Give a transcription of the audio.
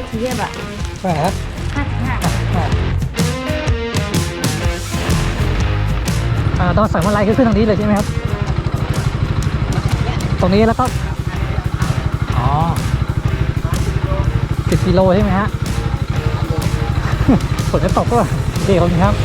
ทีเรียบอะไปไหนครับตอนสังวาลัยคือขึ้นตรงนี้เลยใช่ไหมครับตรงนี้แล้วก็อ๋อ10 กิโลใช่ไหมฮะฝนจะตกก็เดี๋ยวครับ